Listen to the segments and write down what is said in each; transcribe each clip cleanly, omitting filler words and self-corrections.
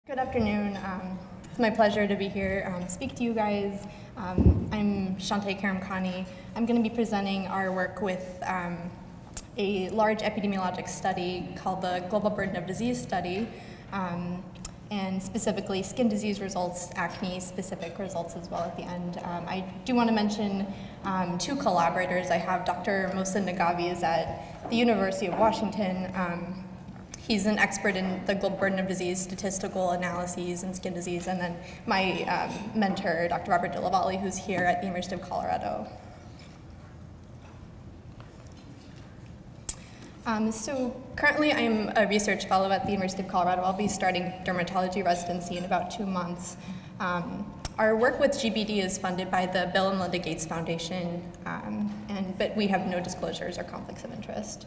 Good afternoon. It's my pleasure to be here, speak to you guys. I'm Chante Karimkhani. I'm going to be presenting our work with a large epidemiologic study called the Global Burden of Disease Study, and specifically skin disease results, acne specific results as well at the end. I do want to mention two collaborators. I have Dr. Mohsen Nagavi is at the University of Washington. He's an expert in the global burden of disease, statistical analyses, and skin disease. And then my mentor, Dr. Robert Delavalli, who's here at the University of Colorado. So currently I'm a research fellow at the University of Colorado. I'll be starting dermatology residency in about 2 months. Our work with GBD is funded by the Bill and Melinda Gates Foundation, but we have no disclosures or conflicts of interest.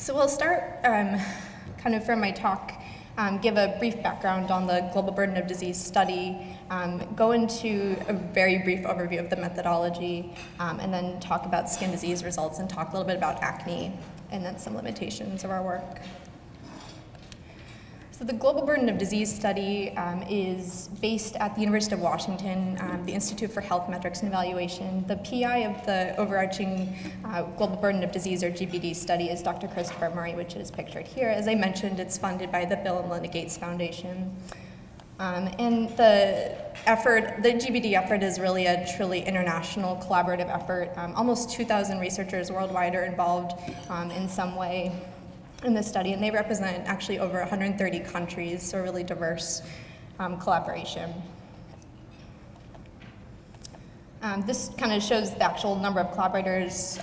So we'll start kind of from my talk, give a brief background on the global burden of disease study, go into a very brief overview of the methodology, and then talk about skin disease results and talk a little bit about acne, and then some limitations of our work. So the Global Burden of Disease Study is based at the University of Washington, the Institute for Health Metrics and Evaluation. The PI of the overarching Global Burden of Disease, or GBD study, is Dr. Christopher Murray, which is pictured here. As I mentioned, it's funded by the Bill and Melinda Gates Foundation. And the GBD effort is really a truly international collaborative effort. Almost 2,000 researchers worldwide are involved in some way in this study, and they represent actually over 130 countries, so really diverse collaboration. This kind of shows the actual number of collaborators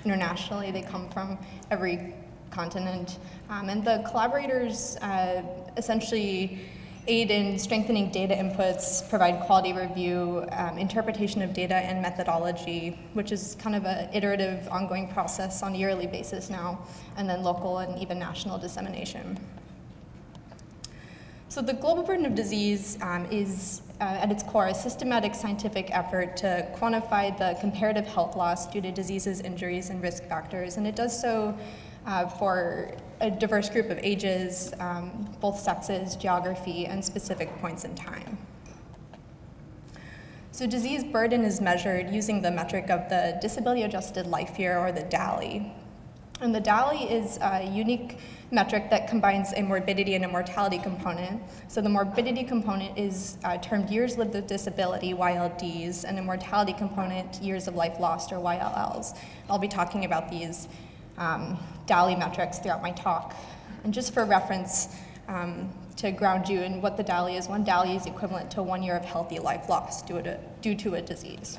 internationally. They come from every continent, and the collaborators essentially aid in strengthening data inputs, provide quality review, interpretation of data, and methodology, which is kind of an iterative, ongoing process on a yearly basis now, and then local and even national dissemination. So the global burden of disease is, at its core, a systematic scientific effort to quantify the comparative health loss due to diseases, injuries, and risk factors, and it does so for a diverse group of ages, both sexes, geography, and specific points in time. So disease burden is measured using the metric of the disability adjusted life year, or the DALY. And the DALY is a unique metric that combines a morbidity and a mortality component. So the morbidity component is termed years lived with disability, YLDs, and the mortality component, years of life lost, or YLLs. I'll be talking about these DALY metrics throughout my talk. And just for reference, to ground you in what the DALY is, one DALY is equivalent to 1 year of healthy life lost due to a disease.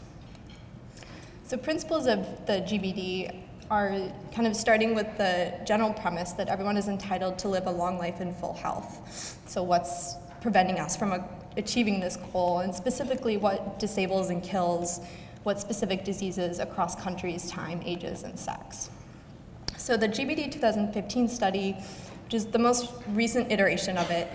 So principles of the GBD are kind of starting with the general premise that everyone is entitled to live a long life in full health. So what's preventing us from achieving this goal, and specifically what disables and kills what specific diseases across countries, time, ages, and sex. So the GBD 2015 study, which is the most recent iteration of it,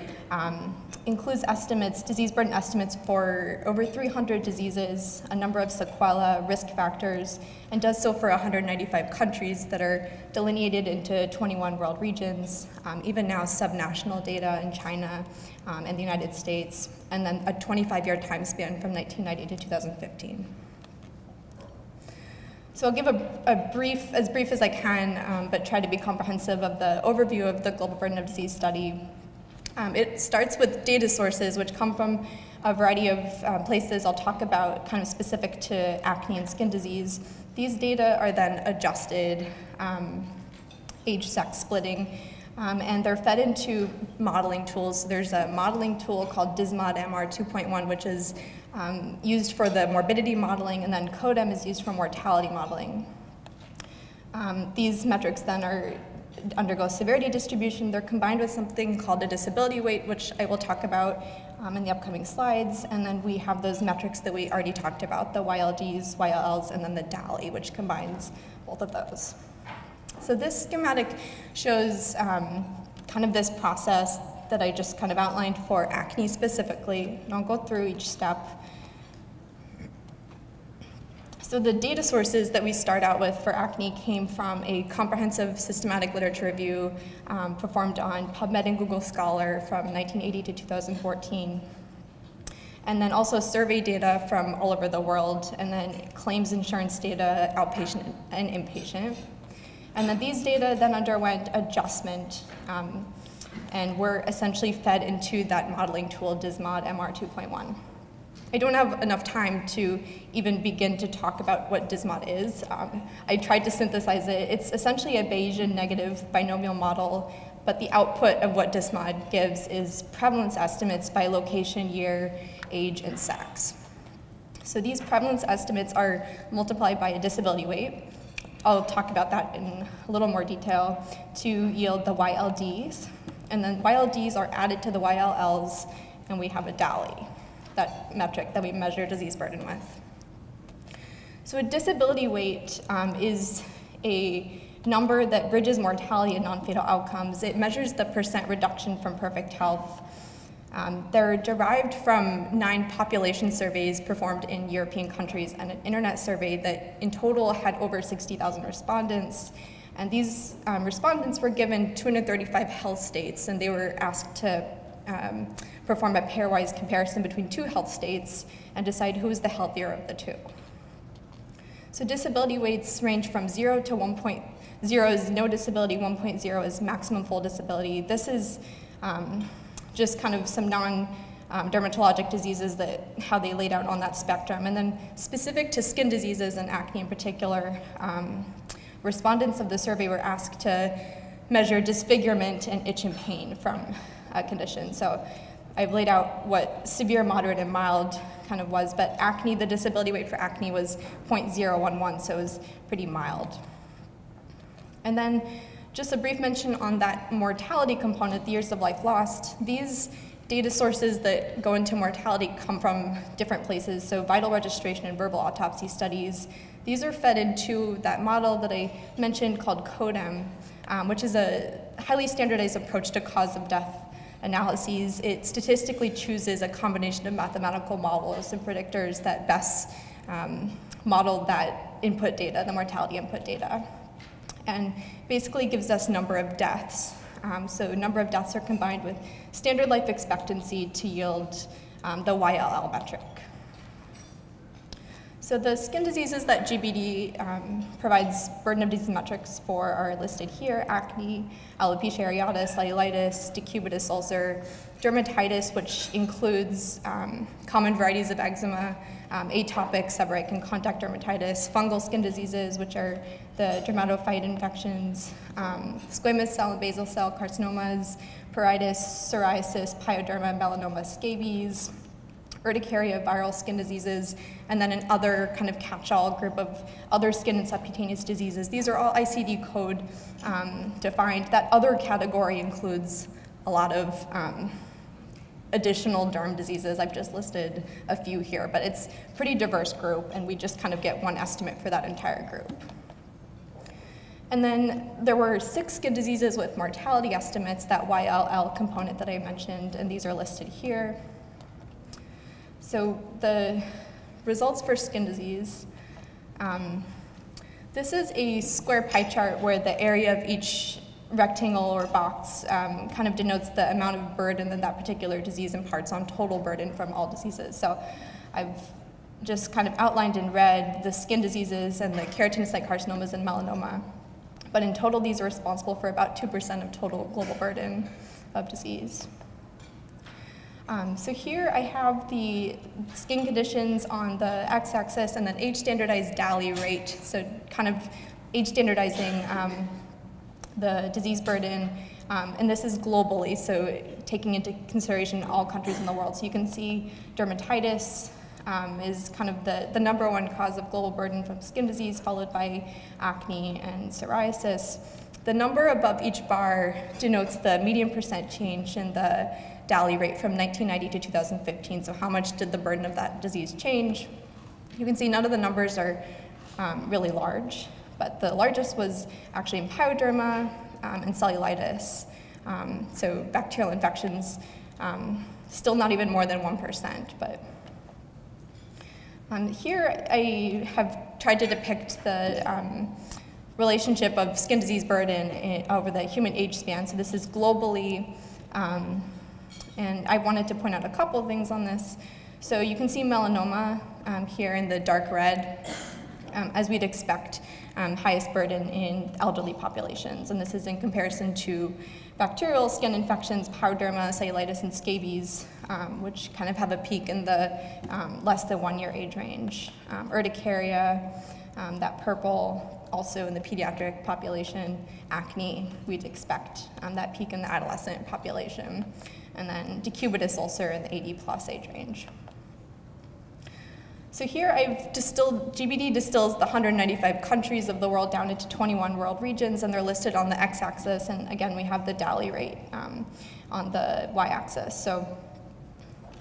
includes estimates, disease burden estimates for over 300 diseases, a number of sequelae, risk factors, and does so for 195 countries that are delineated into 21 world regions, even now subnational data in China and the United States, and then a 25-year time span from 1990 to 2015. So I'll give as brief as I can, but try to be comprehensive of the overview of the global burden of disease study. It starts with data sources, which come from a variety of places. I'll talk about kind of specific to acne and skin disease. These data are then adjusted, age, sex splitting, and they're fed into modeling tools. There's a modeling tool called DISMOD MR 2.1, which is used for the morbidity modeling, and then CODEM is used for mortality modeling. These metrics then undergo severity distribution. They're combined with something called a disability weight, which I will talk about in the upcoming slides, and then we have those metrics that we already talked about, the YLDs, YLLs, and then the DALY, which combines both of those. So this schematic shows kind of this process that I just kind of outlined for acne specifically, and I'll go through each step. So the data sources that we start out with for acne came from a comprehensive systematic literature review performed on PubMed and Google Scholar from 1980 to 2014. And then also survey data from all over the world, and then claims insurance data, outpatient and inpatient. And then these data then underwent adjustment and were essentially fed into that modeling tool, DISMOD MR 2.1. I don't have enough time to even begin to talk about what DISMOD is. I tried to synthesize it. It's essentially a Bayesian negative binomial model, but the output of what DISMOD gives is prevalence estimates by location, year, age, and sex. So these prevalence estimates are multiplied by a disability weight. I'll talk about that in a little more detail to yield the YLDs. And then YLDs are added to the YLLs, and we have a DALY, that metric that we measure disease burden with. So a disability weight is a number that bridges mortality and non-fatal outcomes. It measures the % reduction from perfect health. They're derived from 9 population surveys performed in European countries and an internet survey that in total had over 60,000 respondents. And these respondents were given 235 health states, and they were asked to perform a pairwise comparison between 2 health states and decide who is the healthier of the 2. So disability weights range from 0 to 1.0 is no disability, 1.0 is maximum full disability. This is just kind of some non-dermatologic diseases, how they laid out on that spectrum. And then specific to skin diseases and acne in particular, respondents of the survey were asked to measure disfigurement and itch and pain from a condition. So I've laid out what severe, moderate, and mild kind of was, but acne, the disability weight for acne was 0.011, so it was pretty mild. And then just a brief mention on that mortality component, the years of life lost. These data sources that go into mortality come from different places, so vital registration and verbal autopsy studies. These are fed into that model that I mentioned called CODEM, which is a highly standardized approach to cause of death analyses. It statistically chooses a combination of mathematical models and predictors that best model that input data, the mortality input data, and basically gives us number of deaths. So number of deaths are combined with standard life expectancy to yield the YLL metric. So the skin diseases that GBD provides burden of disease metrics for are listed here: acne, alopecia areata, cellulitis, decubitus ulcer, dermatitis, which includes common varieties of eczema, atopic, seborrheic, and contact dermatitis, fungal skin diseases, which are the dermatophyte infections, squamous cell and basal cell carcinomas, pruritus, psoriasis, pyoderma, melanoma, scabies, urticaria, viral skin diseases, and then an other kind of catch-all group of other skin and subcutaneous diseases. These are all ICD code defined. That other category includes a lot of additional derm diseases. I've just listed a few here, but it's a pretty diverse group, and we just kind of get one estimate for that entire group. And then there were 6 skin diseases with mortality estimates, that YLL component that I mentioned, and these are listed here. So the results for skin disease, this is a square pie chart where the area of each rectangle or box kind of denotes the amount of burden that that particular disease imparts on total burden from all diseases. So I've just kind of outlined in red the skin diseases and the keratinocyte carcinomas and melanoma. But in total, these are responsible for about 2% of total global burden of disease. So here I have the skin conditions on the x-axis and then age-standardized DALY rate, so kind of age-standardizing the disease burden, and this is globally, so taking into consideration all countries in the world. So you can see dermatitis is kind of the number 1 cause of global burden from skin disease, followed by acne and psoriasis. The number above each bar denotes the median % change in the DALY rate from 1990 to 2015, so how much did the burden of that disease change? You can see none of the numbers are really large, but the largest was actually in pyoderma and cellulitis. So bacterial infections, still not even more than 1%, but here I have tried to depict the relationship of skin disease burden over the human age span. So this is globally, and I wanted to point out a couple of things on this. So you can see melanoma here in the dark red, as we'd expect, highest burden in elderly populations. And this is in comparison to bacterial skin infections, pyoderma, cellulitis, and scabies, which kind of have a peak in the less than 1 year age range. Urticaria, that purple, also in the pediatric population. Acne, we'd expect that peak in the adolescent population. And then decubitus ulcer in the 80+ age range. So here I've distilled, GBD distills the 195 countries of the world down into 21 world regions, and they're listed on the x-axis, and again we have the DALY rate on the y-axis. So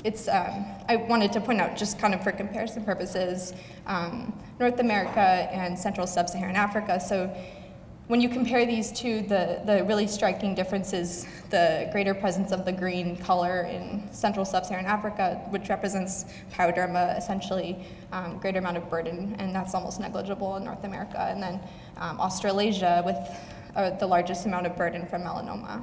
it's, I wanted to point out, just kind of for comparison purposes, North America and Central Sub-Saharan Africa. So when you compare these two, the really striking difference is the greater presence of the green color in Central Sub-Saharan Africa, which represents pyoderma, essentially, greater amount of burden, and that's almost negligible in North America. And then Australasia with the largest amount of burden from melanoma.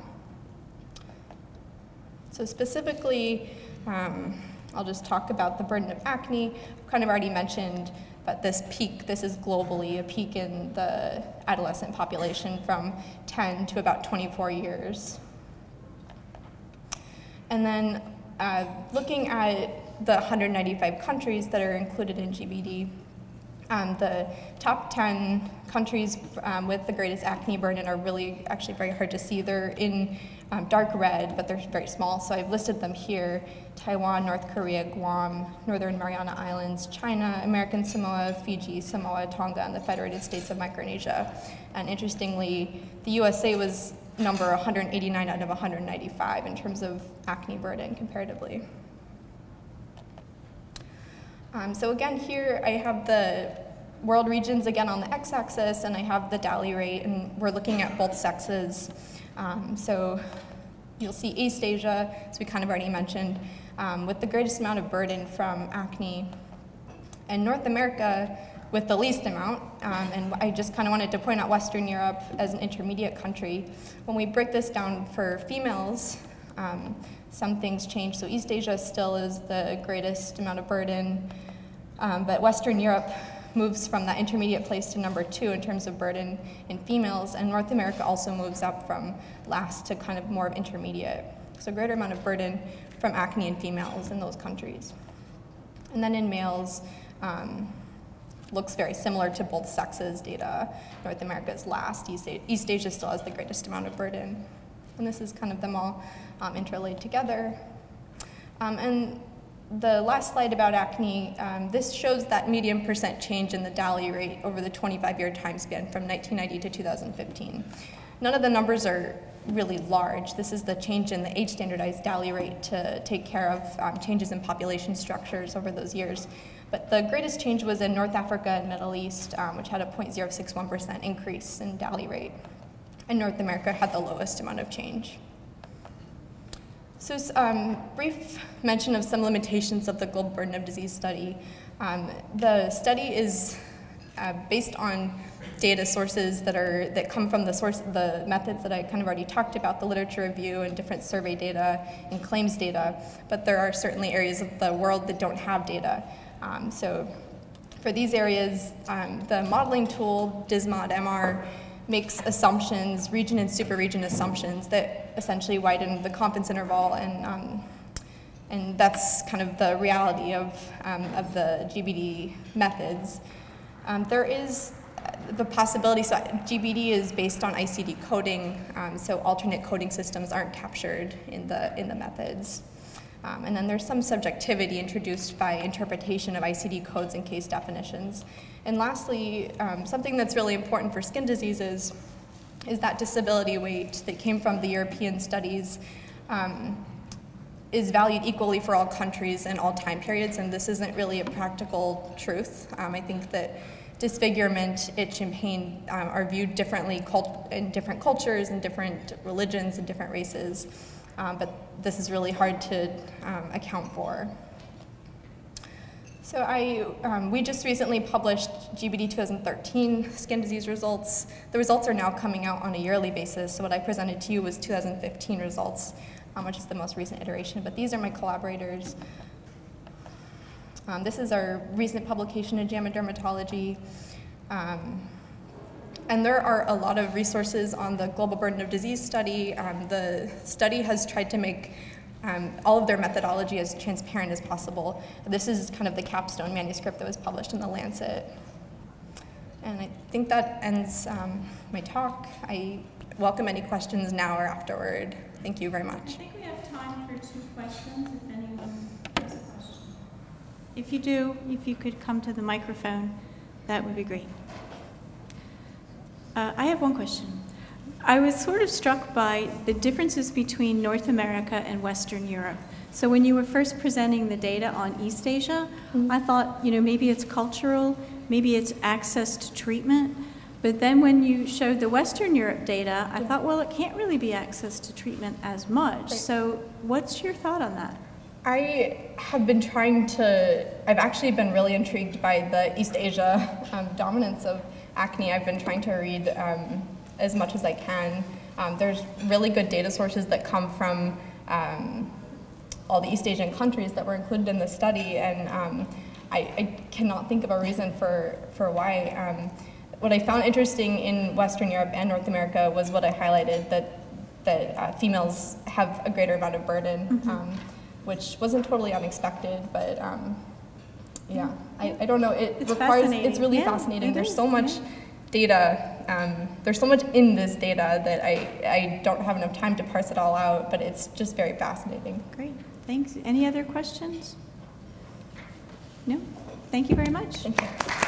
So specifically, I'll just talk about the burden of acne. I've kind of already mentioned, but this peak, this is globally a peak in the adolescent population from 10 to about 24 years. And then looking at the 195 countries that are included in GBD, the top 10 countries with the greatest acne burden are really actually very hard to see. They're in dark red, but they're very small, so I've listed them here: Taiwan, North Korea, Guam, Northern Mariana Islands, China, American Samoa, Fiji, Samoa, Tonga, and the Federated States of Micronesia. And interestingly, the USA was number 189 out of 195 in terms of acne burden comparatively. So again, here I have the world regions again on the x-axis, and I have the DALY rate, and we're looking at both sexes. So you'll see East Asia, as we kind of already mentioned, with the greatest amount of burden from acne, and North America with the least amount. And I just kind of wanted to point out Western Europe as an intermediate country. When we break this down for females, some things change. So East Asia still is the greatest amount of burden, but Western Europe moves from that intermediate place to number 2 in terms of burden in females, and North America also moves up from last to kind of more of intermediate. So greater amount of burden from acne in females in those countries. And then in males, looks very similar to both sexes data. North America is last, East Asia still has the greatest amount of burden. And this is kind of them all interlaid together. And the last slide about acne, this shows that median % change in the DALY rate over the 25-year time span from 1990 to 2015. None of the numbers are really large. This is the change in the age-standardized DALY rate to take care of changes in population structures over those years. But the greatest change was in North Africa and Middle East, which had a 0.061% increase in DALY rate. And North America had the lowest amount of change. So brief mention of some limitations of the global burden of disease study. The study is based on data sources that come from the methods that I kind of already talked about, the literature review and different survey data and claims data, but there are certainly areas of the world that don't have data. So for these areas, the modeling tool, DISMOD-MR, makes assumptions, region and superregion assumptions that essentially widen the confidence interval, and that's kind of the reality of the GBD methods. There is the possibility, so GBD is based on ICD coding, so alternate coding systems aren't captured in the methods. And then there's some subjectivity introduced by interpretation of ICD codes and case definitions. And lastly, something that's really important for skin diseases is that disability weight that came from the European studies is valued equally for all countries and all time periods, and this isn't really a practical truth. I think that disfigurement, itch, and pain are viewed differently in different cultures and different religions and different races, but this is really hard to account for. So we just recently published GBD 2013 skin disease results. The results are now coming out on a yearly basis. So what I presented to you was 2015 results, which is the most recent iteration. But these are my collaborators. This is our recent publication in JAMA Dermatology. And there are a lot of resources on the Global Burden of Disease study. The study has tried to make all of their methodology as transparent as possible. This is kind of the capstone manuscript that was published in The Lancet. And I think that ends my talk. I welcome any questions now or afterward. Thank you very much. I think we have time for 2 questions, if anyone has a question. If you do, if you could come to the microphone, that would be great. I have one question. I was sort of struck by the differences between North America and Western Europe. So when you were first presenting the data on East Asia, I thought, maybe it's cultural, maybe it's access to treatment. But then when you showed the Western Europe data, I thought, well, it can't really be access to treatment as much. Right. So what's your thought on that? I have been I've actually been really intrigued by the East Asia dominance of acne. I've been trying to read as much as I can. There's really good data sources that come from all the East Asian countries that were included in the study, and I cannot think of a reason for why. What I found interesting in Western Europe and North America was what I highlighted, that females have a greater amount of burden, which wasn't totally unexpected, but yeah, I don't know. It's really fascinating. There's so much data. There's so much in this data that I don't have enough time to parse it all out, but it's just very fascinating. Great, thanks. Any other questions? No? Thank you very much. Thank you.